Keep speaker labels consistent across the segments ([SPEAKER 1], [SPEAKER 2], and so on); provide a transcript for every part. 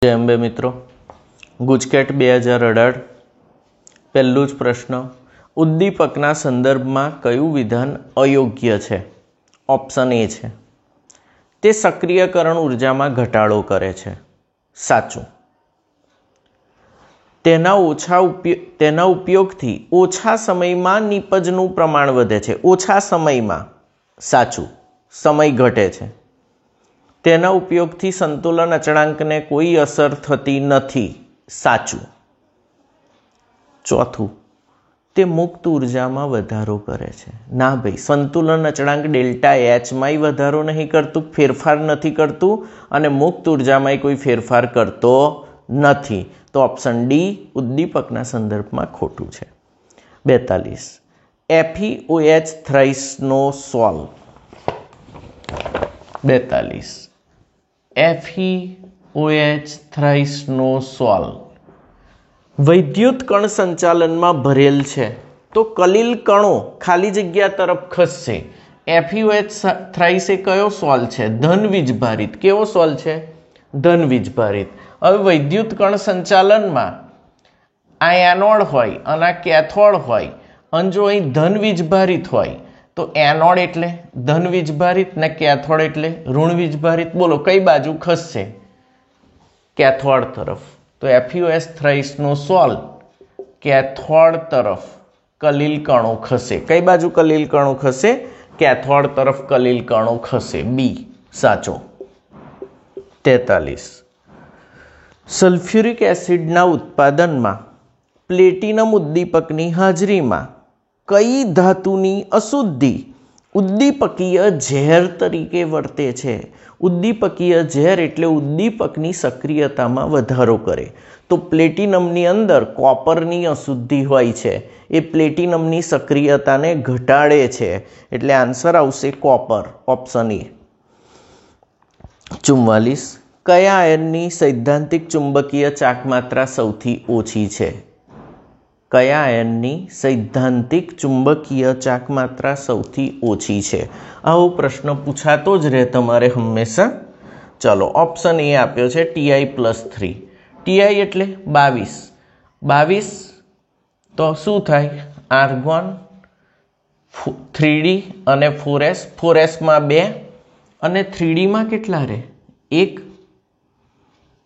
[SPEAKER 1] जय अंबे मित्रों, गुजकेट 2018 पहलू ज प्रश्न। उद्दीपकना संदर्भमां कयुं विधान अयोग्य छे? ऑप्शन ए छे ते सक्रियकरण ऊर्जामां घटाडो करे छे, साचुं। तेना उपयोगथी ओछा समयमां निपजनुं प्रमाण वधे छे, ओछा समयमां, साचुं, समय घटे छे। तेना उपयोगथी संतुलन अचळांकने कोई असर थती नथी, साचुं। चौथुं, ते मुक्त ऊर्जामां वधारो करे छे, ना भाई, संतुलन अचळांक डेल्टा एच मांय वधारो नहीं करतुं, फेरफार नहीं करतुं, अने मुक्त ऊर्जामांय कोई फेरफार करतो नहीं। तो ऑप्शन डी उद्दीपकना संदर्भमां खोटुं छे। 42 FeOH थ्राइसनो सोल्व। 42 FeOH थ्राइसनो सोल्व वैद्युत कण संचालन में भरेल छे तो कलिल कणों खाली जग्या तरफ खसशे। FeOH थ्राइस कयो सोल छे? धन वीजभारित। केवो सोल छे? धन वीजभारित। हवे वैद्युत कण संचालन में आ एनोड होय अने आ कैथोड होय अने जो अहीं धन वीजभारित होय तो एनोड एटले धन वीजभारित ने कैथोड एटले ऋण वीजभारित। बोलो कई बाजू खसशे? कैथोड तरफ। तो FeOH थ्राइसनो सोल कैथोड तरफ कलिल कणों खसे। कई बाजू कलिल कणों खसे? कैथोड तरफ कलिल कणों खसे। बी साचो। 43 सल्फ्यूरिक एसिडना उत्पादन में प्लेटिनम उद्दीपकनी हाजरी में कई धातुनी अशुद्धि उद्दीपकीय झेर तरीके वर्ते छे। उद्दीपकीय झेर एटले उद्दीपकनी सक्रियता में वधारो करे। तो प्लेटिनमनी अंदर कॉपरनी अशुद्धि होय छे, ए प्लेटिनमनी सक्रियता ने घटाड़े छे, एटले आंसर आवशे कॉपर, ऑप्शन ए। 44 कया आयननी सैद्धांतिक चुंबकीय चाकमात्रा सौथी ओછી छे? कया आयननी सैद्धांतिक चुंबकीय चाकमात्रा सौथी ओછી छे? आवो प्रश्न पूछातो ज रहे तमारे हमेशा। चलो ऑप्शन ए आप्यो छे Ti+3। Ti एटले 22। 22 तो शुं थाय? आर्गोन 3D अने 4s। 4s में 2 अने 3D में केटला रहे? 1।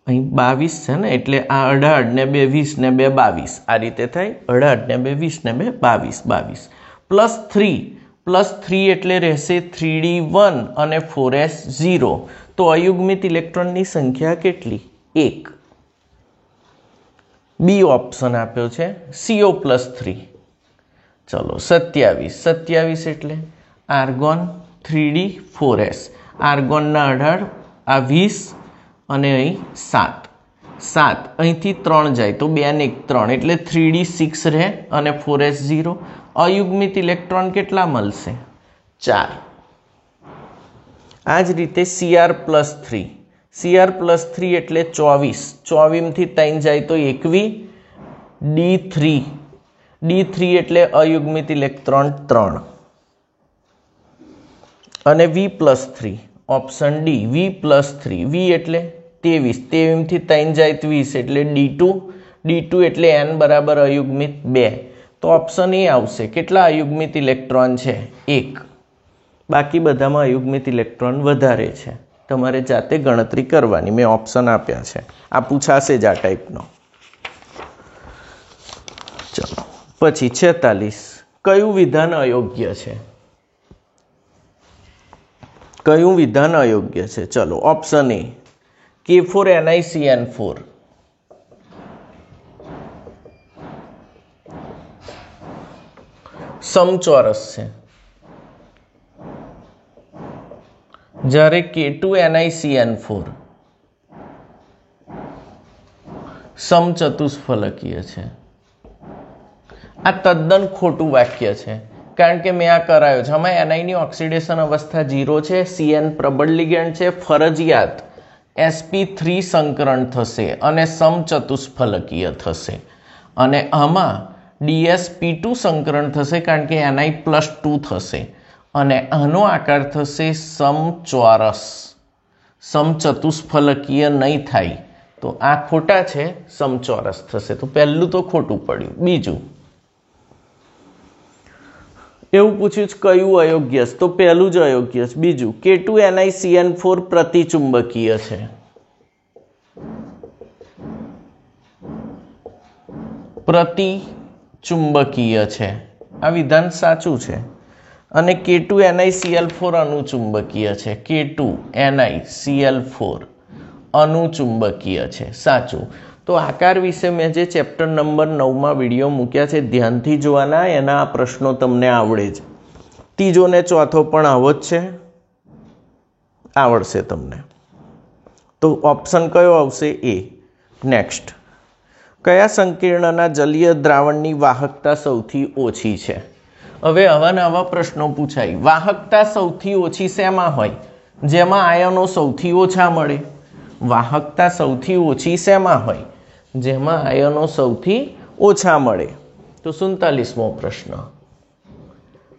[SPEAKER 1] अहीं 22 छे ने एटले आ 18 ने 2 20 ने 2 22 आ रीते थाय। 18 ने 2 20 ने 2 22 22 +3 एटले रहेशे 3D1 अने 4s 0। तो अयुग्मित इलेक्ट्रॉननी संख्या केटली? 1। बी ऑप्शन आप्यो छे CO+3। चलो 27 27 एटले आर्गोन 3D 4s। आर्गोन ना 18 आ 20 अने अहीं 7 7 અહીંથી 3 જાય તો 2 ને 1 3 એટલે 3D6 રહે અને 4s 0। અયુગ્મિત ઇલેક્ટ્રોન કેટલા મળશે? 4। આ જ રીતે Cr+3 Cr+3 એટલે 24 24 માંથી 3 જાય તો 21 D3 D3 એટલે અયુગ્મિત ઇલેક્ટ્રોન 3 અને V+3 option D V+3 V एटले 23 23 थी 3 जाए 20 एटले D2 D2 एटले n बराबर अयुग्मित 2। तो ऑप्शन ए आवशे। केटला अयुग्मित इलेक्ट्रॉन छे? 1। बाकी बधामां अयुग्मित इलेक्ट्रॉन वधारे छे। तमारे जाते गणतरी करवानी। मैं ऑप्शन आप्या छे, आ पूछाशे ज आ टाइपनो। चलो पछी 46 कयुं विधान अयोग्य छे? कयुं विधान अयोग्य है? चलो ऑप्शन ए K4NiCN4। समचौरस है, જ્યારે K2NiCN4 समचतुष्फलकीय है। आ तद्दन खोटું वाक्य है, कारण के मैं आ करायो छे। हमें एनआई नी ऑक्सीडेशन अवस्था 0 है, CN प्रबल लिगेंड है, फरजियात sp3 संकरण थशे अने समचतुष्फलकीय थशे अने आमां dsp2 संकरण थशे कारण के ni+2 थशे अने आनो आकार थशे समचौरस। समचतुष्फलकीय नहीं थाय તો આ ખોટા છે, સમચોરસ થશે. તો પહેલું તો ખોટું પડ્યું. બીજું એવું પૂછ્યું છે કયું અયોગ્ય છે? તો પહેલું જ અયોગ્ય છે. બીજું K2NiCN4 પ્રતિચુંબકીય છે. પ્રતિચુંબકીય છે, આ વિધાન સાચું છે. અને K2NiCl4 અનુચુંબકીય છે. K2NiCl4 અનુચુંબકીય છે, સાચું. તો આકાર વિશે મેં જે ચેપ્ટર નંબર 9માં વિડીયો મૂક્યા છે, ધ્યાનથી જોવાના, એના આ પ્રશ્નો તમને આવડે જ. ત્રીજો ને ચોથો પણ આવો જ છે, આવડશે તમને. તો ઓપ્શન કયો આવશે? એ. નેક્સ્ટ, કયા સંકીર્ણના જલીય દ્રાવણની વાહકતા સૌથી ઓછી છે? હવે આવા નવા પ્રશ્નો પૂછાય. વાહકતા સૌથી ઓછી શેમાં હોય? જેમાં આયનો સૌથી ઓછા મળે. વાહકતા સૌથી ઓછી શેમાં હોય? જેમાં આયનો સૌથી ઓછા મળે. તો 47મો પ્રશ્ન,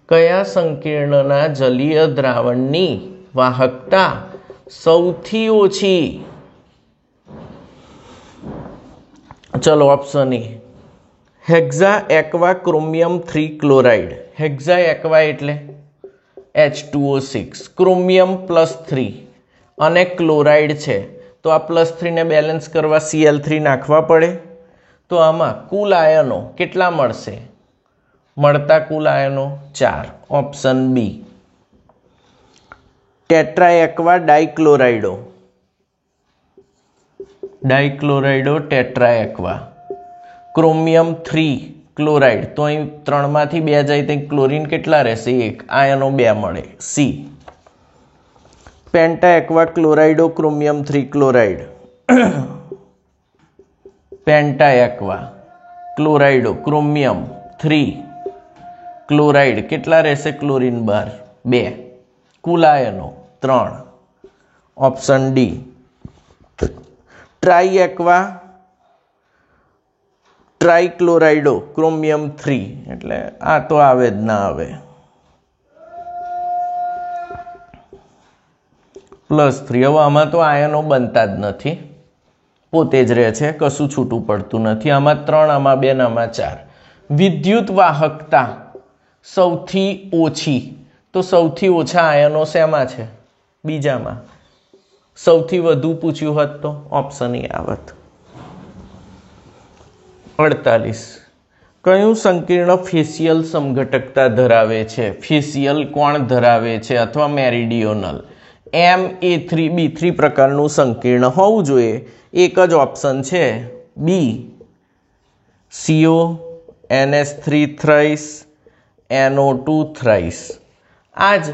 [SPEAKER 1] કયા સંકીર્ણના જલીય દ્રાવણની વાહકતા સૌથી ઓછી? ચલો option A, hexa aqua chromium 3 chloride. Hexa aqua એટલે H2O6, ક્રોમિયમ +3 અને ક્લોરાઇડ છે. તો આ +3 ને બેલેન્સ કરવા Cl3 નાખવા પડે. તો આમાં કુલ આયનો કેટલા મળશે? મળતા કુલ આયનો 4. Option B. Tetra aqua dichlorido. Dichlorido tetra aqua, chromium 3 chloride. તો અહીં 3માંથી 2 જાય તો ક્લોરીન કેટલા રહેશે? 1. આયનો 2 મળે. C. Penta aqua chlorido chromium 3 chloride. Penta aqua chlorido chromium 3 chloride કેટલા રહેશે? ક્લોરીન બાર 2. કુલ આયનો 3. Option D. Tri aqua trichlorido chromium 3, એટલે આ તો આવે જ ના આવે. +3. હવે આમાં તો આયનો બનતા જ નથી, પોતે જ રહે છે, કશું છૂટું પડતું નથી. આમાં 3, આમાં 2, આમાં 4. વિદ્યુત વાહકતા સૌથી ઓછી. તો સૌથી ઓછા આયનો શેમાં છે? બીજામાં. સૌથી વધુ પૂછ્યું હોત તો ઓપ્શન એ આવત. 48, કયું સંકીર્ણ ફેશિયલ સમઘટકતા ધરાવે છે? ફેશિયલ કોણ ધરાવે છે? અથવા મેરિડિયોનલ. Ma3B3 પ્રકારનું સંકીર્ણ હોવું જોઈએ. એક જ ઓપ્શન છે બી. CO NH3 thrice NO2 thrice. આ જ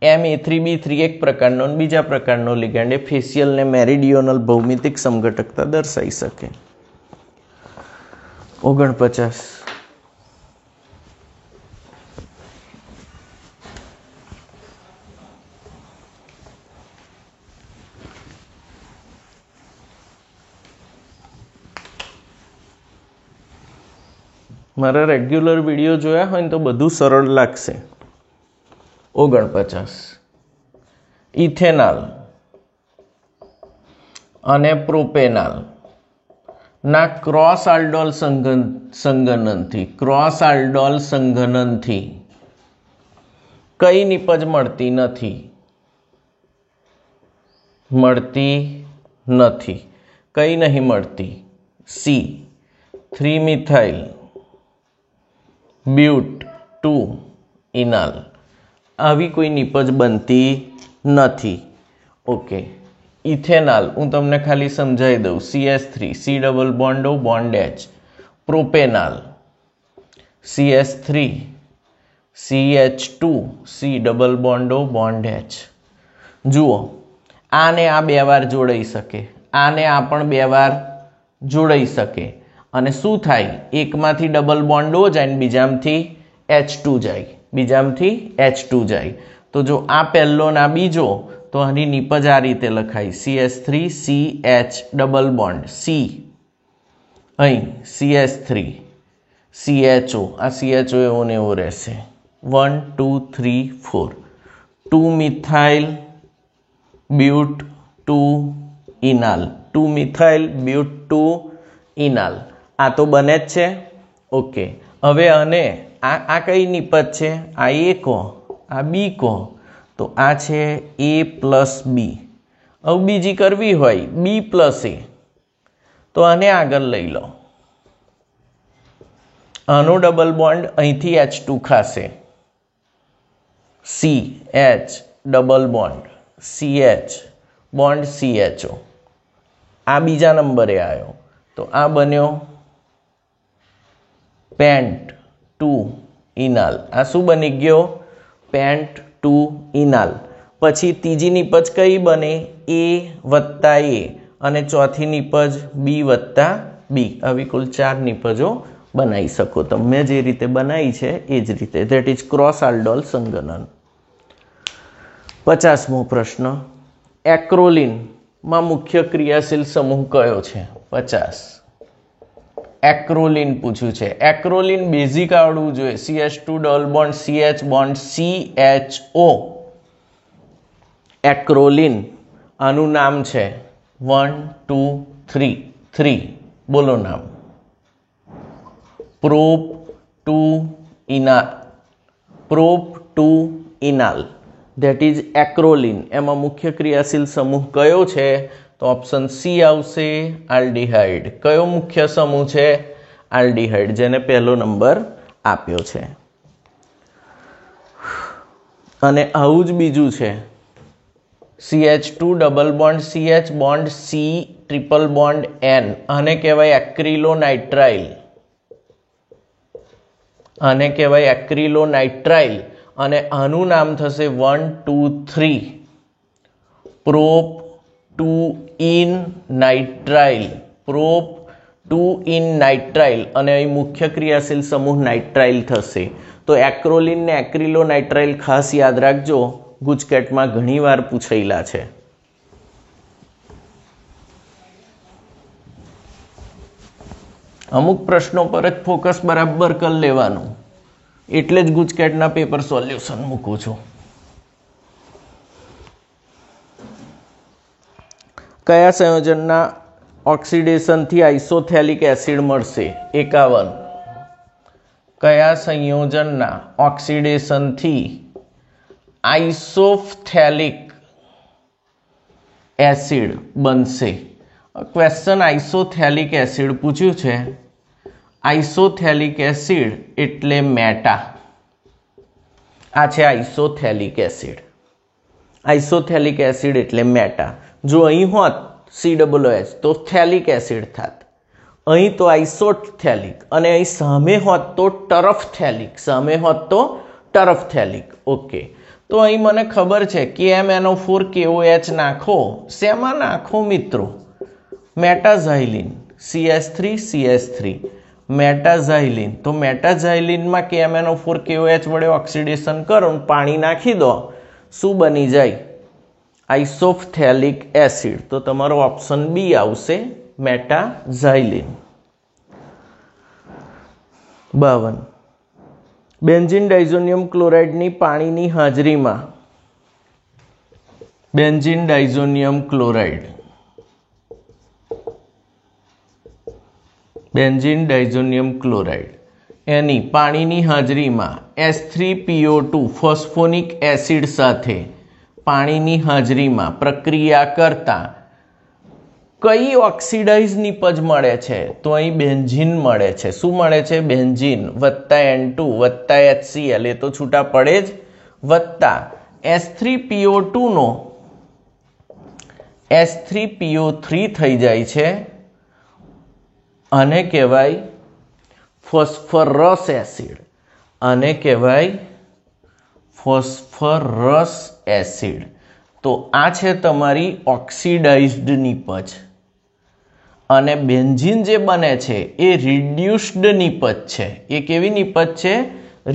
[SPEAKER 1] Ma3B3 એક પ્રકારનો અને બીજા પ્રકારનો લિગેન્ડ એ ફેશિયલ ને મેરિડિયોનલ ભૌમિતિક સમઘટકતા દર્શાવી શકે. 49, મારા રેગ્યુલર વિડીયો જોયા હોય ને તો બધું સરળ લાગશે. 49, ઇથેનોલ અને પ્રોપેનોલ ના ક્રોસ આલ્ડોલ સંઘનનથી કઈ નિપજ મળતી નથી? કઈ નહીં મળતી? સી. 3-મિથાઇલ બ્યુટ 2 ઇનાલ. આવી કોઈ નિપજ બનતી નથી. ઓકે. ઇથેનોલ હું તમને ખાલી સમજાવી દઉં. CH3 C double bond O bond H. Propanol CH3 CH2 C double bond O bond H. જુઓ, આને આ 2 વાર જોડાઈ શકે, આને આ પણ 2 વાર જોડાઈ શકે. અને શું થાય? એકમાંથી ડબલ બોન્ડ O જાય ને બીજામાંથી H2 જાય. તો જો આ પહેલો ના બીજો, તો આની નિપજ આ રીતે લખાય. CH3 CH double bond C, અહીં CH3 CHO, આ CHO એવો ને એવો રહેશે. 1 2 3 4. 2-મિથાઇલ બ્યુટ 2 ઇનાલ. 2 મિથાઇલ બ્યુટ 2 ઇનાલ આ તો બને જ છે ઓકે હવે અને આ કઈ નિપજ છે આ A કહો આ B કહો તો આ છે A પ્લસ બી હવે બીજી કરવી હોય B પ્લસ A તો આને આગળ લઈ લો આનો ડબલ બોન્ડ અહીંથી H2 ખાશે CH double bond CH bond CHO આ બીજા નંબરે આવ્યો તો આ બન્યો પેન્ટ 2 ઇનાલ આ શું બની ગયો પેન્ટ 2 ઇનાલ પછી ત્રીજી નિપજ કઈ બને A વત્તા A અને ચોથી નિપજ B વત્તા B આવી કુલ 4 નિપજો બનાવી શકો તમે જે રીતે બનાવી છે એ જ રીતે ધેટ ઇઝ ક્રોસ આલ્ડોલ સંગનન 50મો પ્રશ્ન એક્રોલિન માં મુખ્ય ક્રિયાશીલ સમૂહ કયો છે 50 એક્રોલિન પૂછ્યું છે એક્રોલિન બેઝિક આવડવું જોઈએ CH2 double bond CH bond CHO એક્રોલિન આનું નામ છે 1 2 3 બોલો નામ પ્રોપ 2 ઇનાલ ધેટ ઇઝ એક્રોલિન એમાં મુખ્ય ક્રિયાશીલ સમૂહ કયો છે તો ઓપ્શન સી આવશે આલ્ડીહાઇડ કયો મુખ્ય સમૂહ છે આલ્ડીહાઇડ જેને પહેલો નંબર આપ્યો છે અને આવું જ બીજું છે CH2 double bond CH bond C triple bond N આને કહેવાય એક્રિલોનાઇટ્રાઇલ આને કહેવાય એક્રિલોનાઇટ્રાઇલ અને આનું નામ થશે 1 2 3 prop 2 in nitrile prop 2 in nitrile અને અહીં મુખ્ય ક્રિયાશીલ સમૂહ નાઇટ્રાઇલ થશે તો એક્રોલિન ને એક્રિલોનાઇટ્રાઇલ ખાસ યાદ રાખજો ગુજકેટમાં ઘણીવાર પૂછેલા છે અમુક પ્રશ્નો પર જ ફોકસ બરાબર કરી લેવાનું એટલે જ ગુજકેટના પેપર સોલ્યુશન મૂકું છું કયા સંયોજનના ઓક્સિડેશનથી આઇસોથેલિક એસિડ મળશે 51 કયા સંયોજનના ઓક્સિડેશનથી આઇસોથેલિક એસિડ બનશે ક્વેશ્ચન આઇસોથેલિક એસિડ પૂછ્યું છે આઇસોથેલિક એસિડ એટલે મેટા આ છે આઇસોથેલિક એસિડ એટલે મેટા જો અહીં હોત COOH તો થેલિક એસિડ થાત અહીં તો આઇસોથેલિક અને અહીં સામે હોત તો ટરફથેલિક ઓકે તો અહીં મને ખબર છે કે MnO4 KOH નાખો શેમાં નાખો મિત્રો મેટાઝાઇલિન CH3 મેટાઝાઇલિન તો મેટાઝાઇલિનમાં KMnO4 KOH વડે ઓક્સિડેશન કરો પાણી નાખી દો શું બની જાય આઇસોથેલિક એસિડ તો તમારો ઓપ્શન બી આવશે મેટાઝાઇલિન 52 બેન્ઝીન ડાઇઝોનિયમ ક્લોરાઇડની પાણીની હાજરીમાં બેન્ઝીન ડાઇઝોનિયમ ક્લોરાઇડ એની પાણીની હાજરીમાં H3PO2 ફોસ્ફોનિક એસિડ સાથે પાણીની હાજરીમાં પ્રક્રિયા કરતા કઈ ઓક્સિડાઇઝ નિપજ મળે છે તો અહીં બેન્ઝીન મળે છે શું મળે છે બેન્ઝીન વત્તા N2 વત્તા HCl એ તો છૂટા પડે જ વત્તા H3PO2 નો H3PO3 થઈ જાય છે આને કહેવાય ફોસ્ફરસ એસિડ તો આ છે તમારી ઓક્સિડાઇઝ્ડ નિપજ અને બેન્ઝીન જે બને છે એ રિડ્યુસ્ડ નિપજ છે એ કેવી નિપજ છે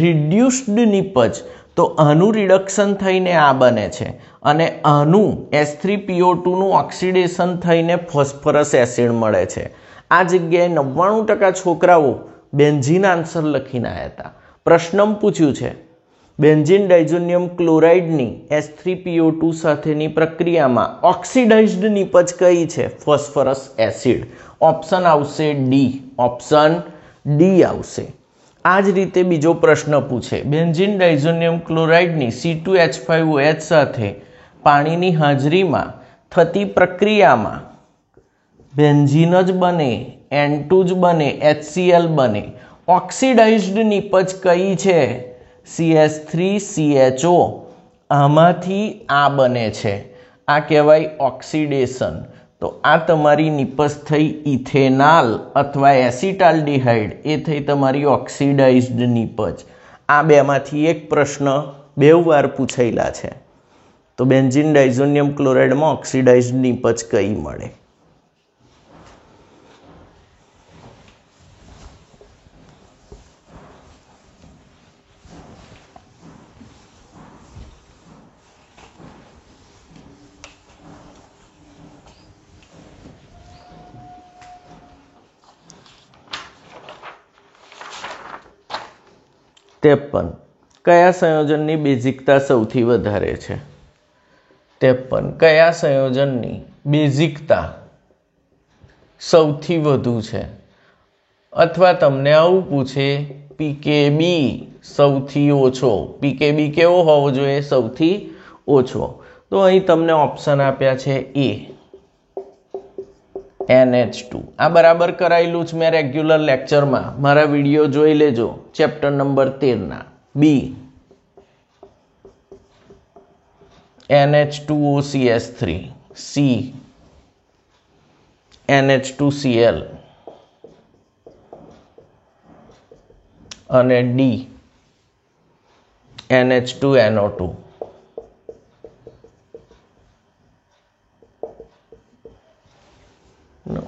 [SPEAKER 1] રિડ્યુસ્ડ નિપજ તો આનું રિડક્શન થઈને આ બને છે અને આનું H3PO2 નું ઓક્સિડેશન થઈને ફોસ્ફરસ એસિડ મળે છે આ જગ્યાએ 99% છોકરાઓ બેન્ઝીન આન્સર લખીને આવ્યા હતા પ્રશ્ન પૂછ્યું છે બેન્ઝીન ડાયઝોનિયમ ક્લોરાઇડની H3PO2 સાથેની પ્રક્રિયામાં ઓક્સિડાઇઝ્ડ નિપજ કઈ છે? Phosphorus acid. ઓપ્શન આવશે ડી. ઓપ્શન ડી આવશે. આ જ રીતે બીજો પ્રશ્ન પૂછે, બેન્ઝીન ડાયઝોનિયમ ક્લોરાઇડની C2H5OH સાથે પાણીની હાજરીમાં થતી પ્રક્રિયામાં બેન્ઝીન જ બને, N2 જ બને, HCl બને. ઓક્સિડાઇઝ્ડ નિપજ કઈ છે? CH3CHO. આમાંથી આ બને છે. આ કહેવાય ઓક્સિડેશન. તો આ તમારી નિપજ થઈ ઇથેનાલ અથવા એસિટાલ્ડિહાઇડ. એ થઈ તમારી ઓક્સિડાઇઝ્ડ નિપજ. આ બેમાંથી એક પ્રશ્ન 2 વાર પૂછાયેલા છે. તો બેન્ઝીન ડાયઝોનિયમ ક્લોરાઇડમાં ઓક્સિડાઇઝ્ડ નિપજ કઈ મળે? કયા સંયોજનની બેઝિકતા સૌથી વધારે છે? 53. કયા સંયોજનની બેઝિકતા સૌથી વધુ છે? અથવા તમને આવું પૂછે PKB સૌથી ઓછો. PKB કેવો હોવો જોઈએ? સૌથી ઓછો. તો અહીં તમને ઓપ્શન આપ્યા છે A, NH2. આ બરાબર કરાયેલું જ મેં રેગ્યુલર લેક્ચરમાં. મારા વિડીયો જોઈ લેજો ચેપ્ટર નંબર 13 ના. B, NH2OCH3. C, NH2Cl. અને D, NH2NO2.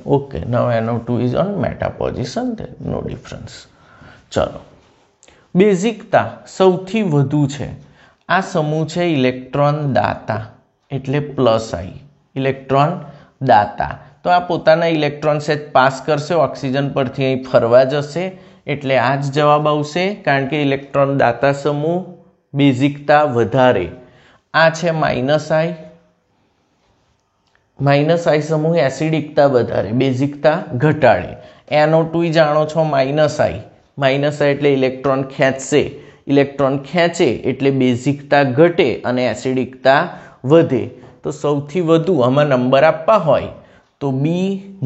[SPEAKER 1] Okay, now NO2 is on meta position, there no difference. ચલો, બેઝિકતા સૌથી વધુ છે. આ સમૂહ છે ઇલેક્ટ્રોન દાતા, એટલે +I. ઇલેક્ટ્રોન દાતા. તો આ પોતાના ઇલેક્ટ્રોન સેટ પાસ કરશે, ઓક્સિજન પરથી અહીં ફરવા જશે, એટલે આ જ જવાબ આવશે. કારણ કે ઇલેક્ટ્રોન દાતા સમૂહ બેઝિકતા વધારે. આ છે -I સમૂહ એસિડિકતા વધારે, બેઝિકતા ઘટાડે. NO2 જાણો છો -I. એટલે ઇલેક્ટ્રોન ખેંચશે, ઇલેક્ટ્રોન ખેંચે એટલે બેઝિકતા ઘટે અને એસિડિકતા વધે. તો સૌથી વધુ આમાં નંબર આપવા હોય તો B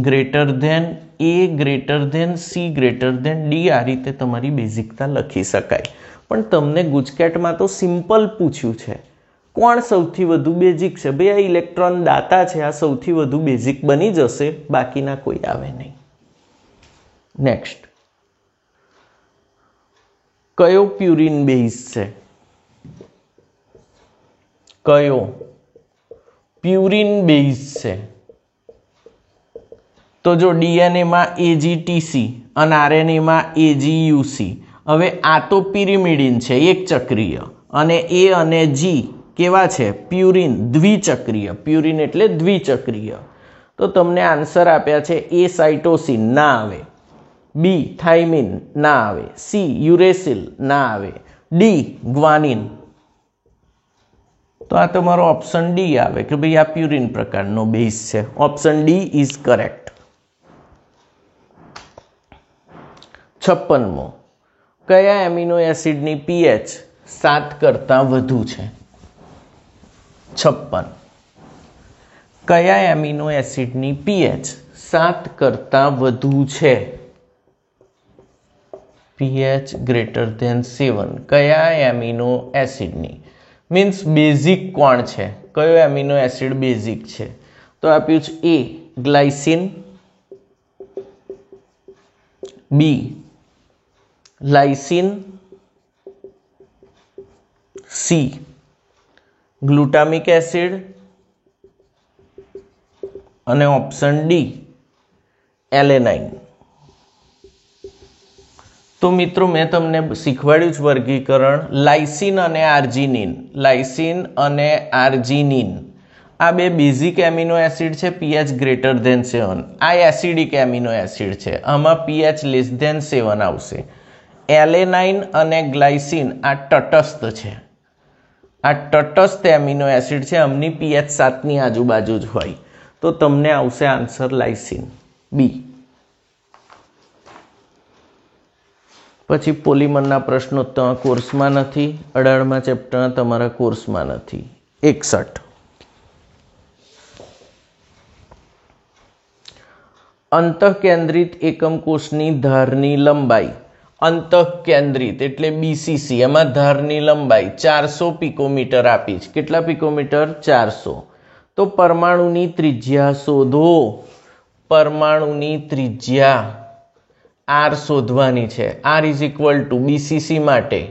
[SPEAKER 1] greater than A greater than C greater than D. આ રીતે તમારી બેઝિકતા લખી શકાય. પણ તમને ગુજકેટમાં તો સિમ્પલ પૂછ્યું છે, કોણ સૌથી વધુ બેઝિક છે? ભાઈ આ ઇલેક્ટ્રોન દાતા છે, આ સૌથી વધુ બેઝિક બની જશે, બાકીના કોઈ આવે નહીં. નેક્સ્ટ, કયો પ્યુરિન બેઝ છે? કયો પ્યુરિન બેઝ છે? તો જો DNA માં AGTC અને RNA માં AGUC. હવે આ તો પિરિમિડિન છે, એક ચક્રીય, અને A અને G કેવા છે? પ્યુરિન, દ્વિચક્રીય. પ્યુરિન એટલે દ્વિચક્રીય. તો તમને આન્સર આપ્યા છે A સાઇટોસિન, ના આવે. B થાઇમિન, ના આવે. C યુરેસિલ, ના આવે. D guanine. તો આ તમારો ઓપ્શન ડી આવે કે ભાઈ આ પ્યુરિન પ્રકારનો બેઝ છે. Option D is correct. 56મો, કયા એમિનો એસિડની pH 7 કરતાં વધુ છે? 56. કયા એમિનો એસિડની pH 7 કરતાં વધુ છે? pH greater than 7. કયા એમિનો એસિડની? મીન્સ બેઝિક કોણ છે? કયો એમિનો એસિડ બેઝિક છે? તો આપ્યું છે A glycine, B lysine, C glutamic acid અને ઓપ્શન ડી એલેનાઇન. તો મિત્રો મેં તમને શીખવાડ્યું છે વર્ગીકરણ લાઇસિન અને આર્જિનિન. લાઇસિન અને આર્જિનિન આ બે બેઝિક એમિનો એસિડ છે, pH ગ્રેટર ધેન 7. આ એસિડિક એમિનો એસિડ છે, આમાં pH લેસ ધેન 7 આવશે. એલેનાઇન અને ગ્લાયસિન આ તટસ્થ છે, આ તટસ્થ એમિનો એસિડ છે, એમની pH 7ની આજુબાજુ જ હોય, તો તમને આવશે આન્સર લાઇસિન બી. પછી પોલિમરના પ્રશ્નો તમારા કોર્સમાં નથી, 18મા ચેપ્ટરના તમારા કોર્સમાં નથી. 61 અંતઃકેન્દ્રિત એકમ કોષની ધારની લંબાઈ, અંતઃકેન્દ્રિત એટલે BCC, એમાં ધારની લંબાઈ 400 પિકોમીટર આપી છે. કેટલા પિકોમીટર? 400. તો પરમાણુની ત્રિજ્યા શોધો. પરમાણુની ત્રિજ્યા R શોધવાની છે. R is equal two BCC માટે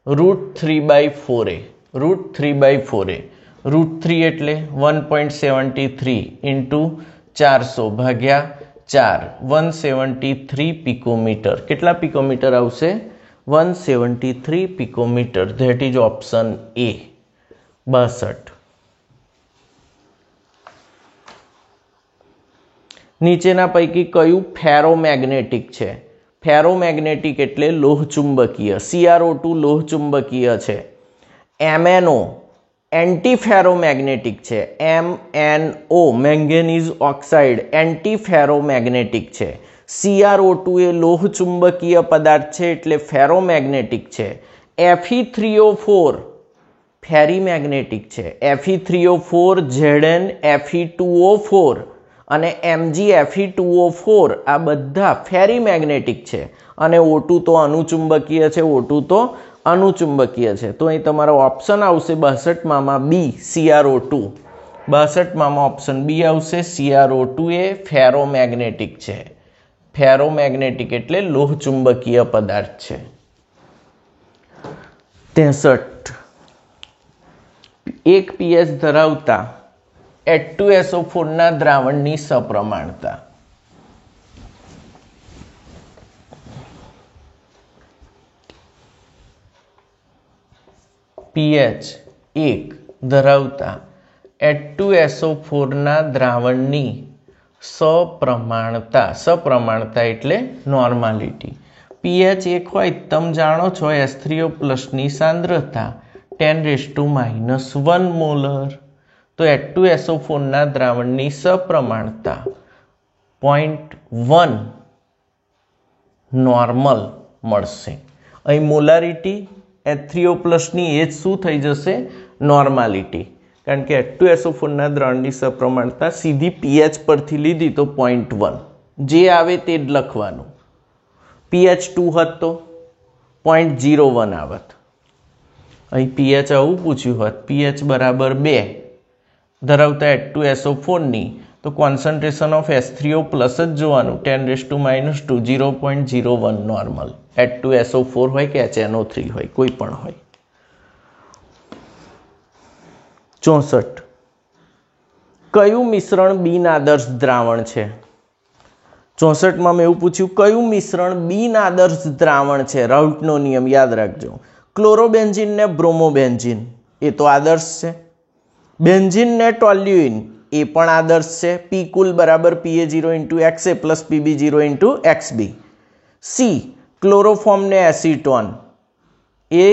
[SPEAKER 1] √3/4a, √3/4a, √3 એટલે 1.73 ઇન્ટુ 400 ભાગ્યા 4, 173 પિકોમીટર. કેટલા પિકોમીટર આવશે? 173 picometre. That is option A. 62 નીચેના પૈકી કયું ફેરોમેગ્નેટિક છે? ફેરોમેગ્નેટિક એટલે લોહચુંબકીય. CrO2 લોહચુંબકીય છે. MnO એન્ટીફેરોમેગ્નેટિક છે. MnO મેંગેનીઝ ઓક્સાઇડ એન્ટીફેરોમેગ્નેટિક છે. CrO2 એ લોહચુંબકીય પદાર્થ છે એટલે ફેરોમેગ્નેટિક છે. Fe3O4 ફેરીમેગ્નેટિક છે. Fe3O4, Zn Fe2O4 અને MgFe2O4 આ બધા ફેરીમેગ્નેટિક છે. અને O2 તો અનુચુંબકીય છે, O2 તો અનુચુંબકીય છે. તો અહીં તમારો ઓપ્શન આવશે 62માં B, CrO2. 62માં ઓપ્શન B આવશે. CrO2 એ ફેરોમેગ્નેટિક છે. ફેરોમેગ્નેટિક એટલે લોહચુંબકીય પદાર્થ છે. 63 1 pH ધરાવતા H2SO4 ના દ્રાવણની સપ્રમાણતા. pH 1 ધરાવતા H2SO4 ના દ્રાવણની સપ્રમાણતા. સપ્રમાણતા એટલે નોર્માલિટી. pH 1 હોય તમે જાણો છો H3O+ ની સાંદ્રતા 10⁻⁻1 મોલર. તો H2SO4 ના દ્રાવણની સપ્રમાણતા 0.1 નોર્મલ મળશે. અહીં મોલારિટી H3O+ ની એ જ શું થઈ જશે? નોર્માલિટી. કારણ કે H2SO4 ના દ્રાવણની સપ્રમાણતા સીધી pH પરથી લીધી તો 0.1, જે આવે તે જ લખવાનું. pH 2 હોત તો 0.01 આવત. અહીં pH આવું પૂછ્યું હોત, pH બરાબર 2 ધરાવતા H2SO4 ની તો કોન્સન્ટ્રેશન ઓફ H3O+ જ જોવાનું. 10⁻², 0.01 નોર્મલ. H2SO4 હોય કે HNO3 હોય, કોઈ પણ હોય. 64 કયું મિશ્રણ બિનઆદર્શ દ્રાવણ છે? 64માં મેં એવું પૂછ્યું, કયું મિશ્રણ બિનઆદર્શ દ્રાવણ છે? રાઉટનો નિયમ યાદ રાખજો. ક્લોરોબેન્ઝીન ને બ્રોમોબેન્ઝીન એ તો આદર્શ છે. બેન્ઝીન ને ટોલ્યુઇન એ પણ આદર્શ છે. P કુલ બરાબર PA0 × XA + PB0 × XB. C chloroform ને એસિટોન એ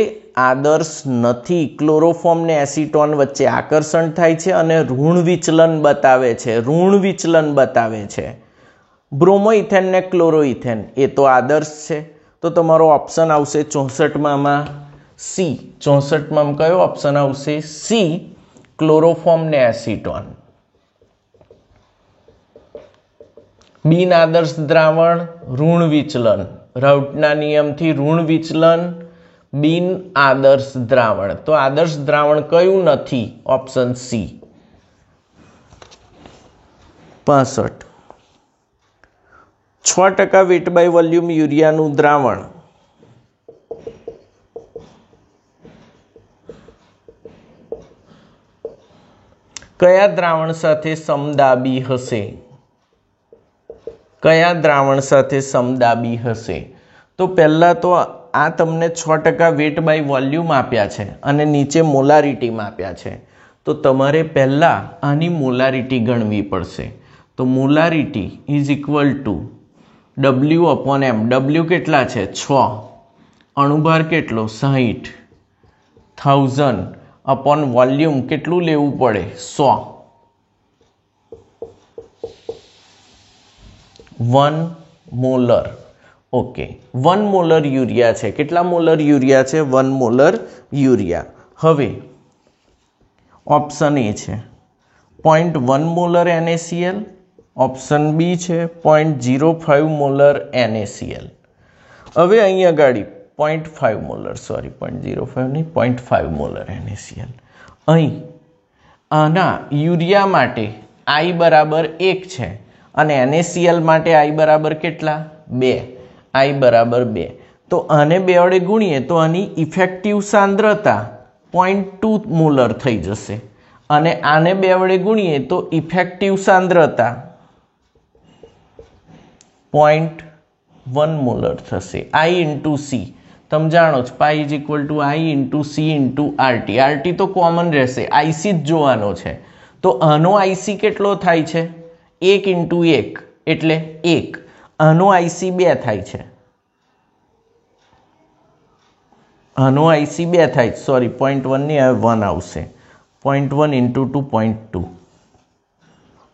[SPEAKER 1] આદર્શ નથી. ક્લોરોફોર્મ ને એસિટોન વચ્ચે આકર્ષણ થાય છે અને ઋણ વિચલન બતાવે છે. ઋણ વિચલન બતાવે છે. બ્રોમોઇથેન ને ક્લોરોઇથેન એ તો આદર્શ છે. તો તમારો ઓપ્શન આવશે 64માં C. 64માં કયો ઓપ્શન આવશે? C ક્લોરોફોર્મ ને એસિટોન. બિન આદર્શ દ્રાવણ ઋણ વિચલન. રાઉટના નિયમથી ઋણ વિચલન બિન આદર્શ દ્રાવણ. તો આદર્શ દ્રાવણ કયું નથી? Option C. 65 6% weight by volume યુરિયાનું દ્રાવણ કયા દ્રાવણ સાથે સમદાબી હશે? કયા દ્રાવણ સાથે સમદાબી હશે? તો પહેલા તો આ તમને 6% વેટ બાય વોલ્યુમ આપ્યા છે અને નીચે મોલારિટીમાં આપ્યા છે. તો તમારે પહેલા આની મોલારિટી ગણવી પડશે. તો molarity is equal two W/M. W કેટલા છે? 6. અણુભાર કેટલો 60,000 अपॉन वॉल्यूम કેટલું લેવું પડે 100 1 મોલર ओके 1 મોલર યુરિયા છે કેટલા મોલર યુરિયા છે 1 મોલર યુરિયા હવે ऑप्शन ए છે 0.1 મોલર NaCl ऑप्शन बी છે 0.05 મોલર NaCl હવે અહીંયા ગાડી 0.5 મોલર સોરી 0.05 नहीं 0.5 મોલર NaCl અહીં આના યુરિયા માટે I બરાબર 1 છે અને NaCl માટે I બરાબર કેટલા 2 I બરાબર 2 તો આને બે વડે ગુણીએ તો આની ઇફેક્ટિવ સાંદ્રતા 0.2 મોલર થઈ જશે અને આને બે વડે ગુણીએ તો ઇફેક્ટિવ સાંદ્રતા 0.1 મોલર થશે I into C તમે જાણો છો પાઈ is equal two I into C into RT RT તો કોમન રહેશે IC જ જોવાનો છે તો આનો IC કેટલો થાય છે 1 into 1 એટલે 1 આનો IC 2 થાય છે આનો IC 2 થાય સોરી 0.1 ની હવે 1 આવશે 0.1 into 2 0.2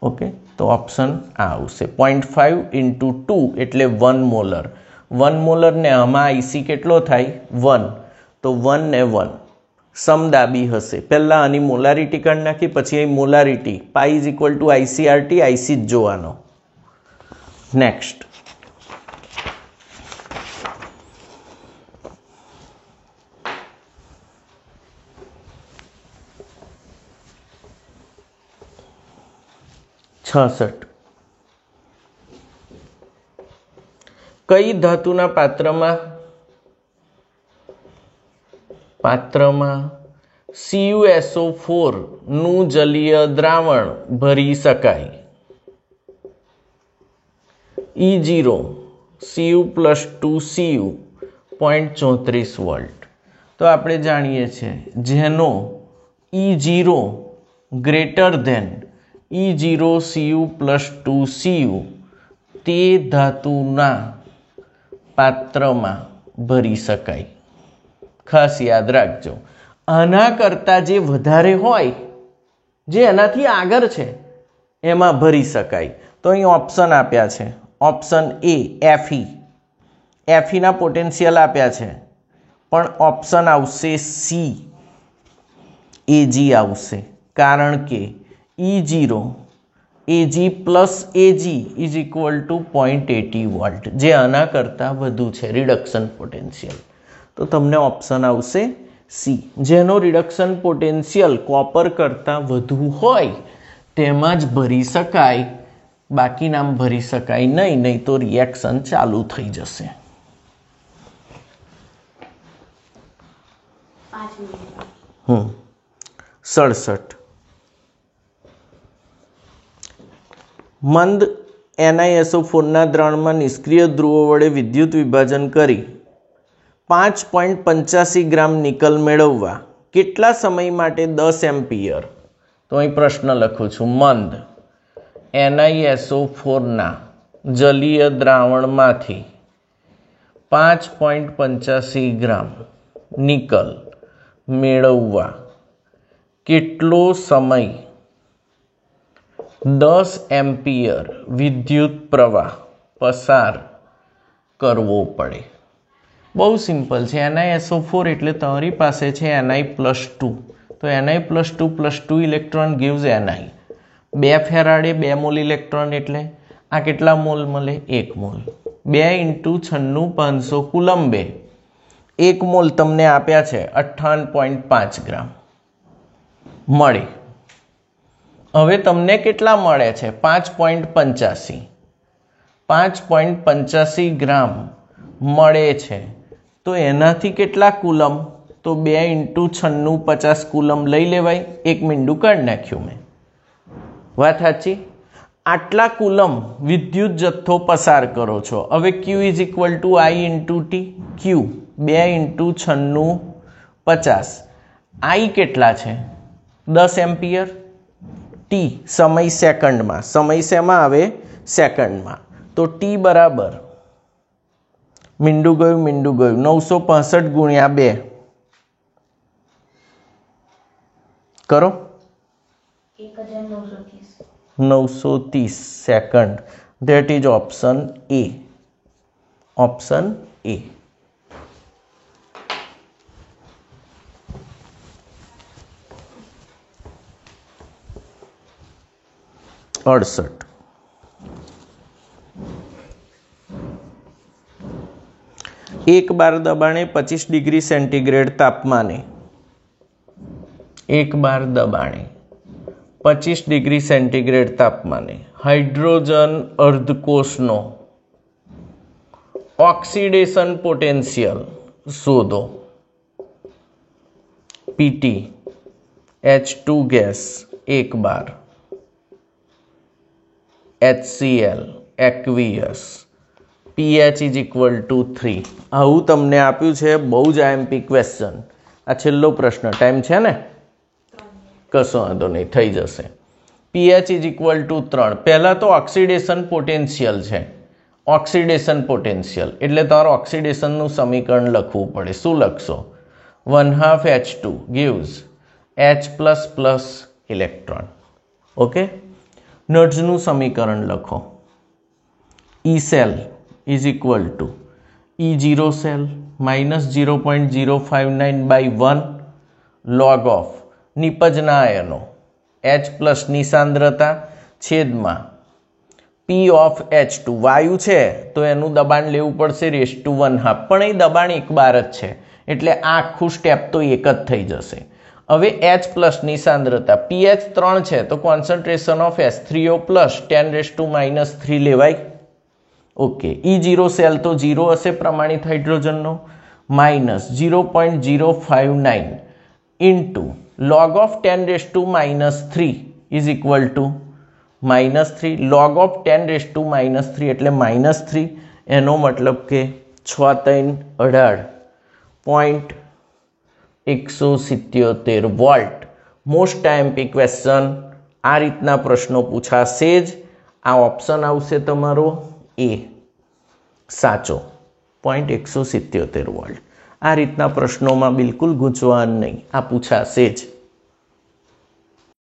[SPEAKER 1] ઓકે તો ઓપ્શન આ આવશે 0.5 into 2 એટલે 1 મોલર 1 મોલર ને આમાં IC કેટલો થાય 1 તો 1 ને 1 સમદાબી હશે પહેલા આની મોલારિટી કાઢી નાખી પછી અહીં molarity pi is equal two ICRT IC જ જોવાનો નેક્સ્ટ કઈ ધાતુના પાત્રમાં CuSO4 નું જલીય દ્રાવણ ભરી શકાય E0 Cu + 2Cu 0.34 વોલ્ટ તો આપણે જાણીએ છીએ જેનો E0 greater than E0 Cu + 2Cu તે ધાતુના પાત્રમાં ભરી શકાય ખાસ યાદ રાખજો આના કરતાં જે વધારે હોય જે એનાથી આગળ છે એમાં ભરી શકાય તો અહીં ઓપ્શન આપ્યા છે ઓપ્શન એ Fe ના પોટેન્શિયલ આપ્યા છે પણ ઓપ્શન આવશે સી Ag આવશે કારણ કે E0 Ag plus Ag is equal to 0.80 volt જે આના કરતાં વધુ છે રિડક્શન પોટેન્શિયલ તો તમને ઓપ્શન આવશે સી જેનો રિડક્શન પોટેન્શિયલ કોપર કરતાં વધુ હોય તેમાં જ ભરી શકાય બાકીનામ ભરી શકાય નહીં તો રિએક્શન ચાલુ થઈ જશે 67 મંદ NiSO4 ના દ્રાવણમાં નિષ્ક્રિય ધ્રુવો વડે વિદ્યુત વિભાજન કરી 5.85 ગ્રામ નિકલ મેળવવા કેટલા સમય માટે 10 એમ્પિયર તો અહીં પ્રશ્ન લખું છું મંદ NiSO4 ના જલીય દ્રાવણમાંથી 5.85 ગ્રામ નિકલ મેળવવા કેટલો સમય 10 એમ્પિયર વિદ્યુત પ્રવાહ પસાર કરવો પડે બહુ સિમ્પલ છે NiSO4 એટલે તમારી પાસે છે Ni+2 તો Ni+2 electron gives Ni 2 Faraday 2 mole electron એટલે આ કેટલા મોલ મળે 1 મોલ 2 × 96,500 કુલંબે 1 મોલ તમને આપ્યા છે 58.5 ગ્રામ મળે હવે તમને કેટલા મળે છે 5.85 ગ્રામ મળે છે તો એનાથી કેટલા કુલમ તો 2 × 96,50 કુલમ લઈ લેવાય એક મીંડું કાઢી નાખ્યું મેં વાત સાચી આટલા કુલમ વિદ્યુત જથ્થો પસાર કરો છો હવે Q = I × T Q 2 × 96,50 I કેટલા છે 10 એમ્પિયર T સમય સેકન્ડમાં સમય શેમાં આવે સેકન્ડમાં તો T બરાબર મીંડું ગયું 965 ગુણ્યા 2 કરો 1930 second. That is option A. Option A. अड़सठ. एक बार दबाणे 25 डिग्री सेंटीग्रेड तापमाने 25 डिग्री सेंटीग्रेड तापमाने हाइड्रोजन अर्धकोषनो ऑक्सीडेशन पोटेंशियल शोधो. पीटी H2 गैस एक bar HCl aqueous pH is equal to 3. આવું તમને આપ્યું છે, બહુ જ આઈએમપી ક્વેશ્ચન. આ છેલ્લો પ્રશ્ન, ટાઈમ છે ને? કશો વાંધો નહીં, થઈ જશે. pH is equal two 3. પહેલાં તો ઓક્સિડેશન પોટેન્શિયલ છે. ઓક્સિડેશન પોટેન્શિયલ એટલે તમારે ઓક્સિડેશનનું સમીકરણ લખવું પડે. શું લખશો? 1/2 H2 gives H++ electron. Okay, નટ્સનું સમીકરણ લખો. E cell is equal to E0 cell -0.059/1 log of નિપજના આયનો H+ ની સાંદ્રતા છેદમાં P ઓફ H2. વાયુ છે તો એનું દબાણ લેવું પડશે (1/2). પણ એ દબાણ એક બાર જ છે એટલે આ આખું સ્ટેપ તો એક જ થઈ જશે. હવે H+ ની સાંદ્રતા pH 3 છે તો કોન્સન્ટ્રેશન ઓફ H3O+ 10⁻³ લેવાય. ઓકે, E0 સેલ તો 0 હશે પ્રમાણિત હાઇડ્રોજનનો -0.059 into log of 10⁻³ is equal two -3. log of 10⁻³ એટલે -3. એનો મતલબ કે 6.18.177 વોલ્ટ. Most IMP question. આ રીતના પ્રશ્નો પૂછાશે જ. આ ઓપ્શન આવશે તમારો એ સાચો. 0.177 વોલ્ટ. આ રીતના પ્રશ્નોમાં બિલકુલ ગૂંચવવાનું નહીં, આ પૂછાશે જ.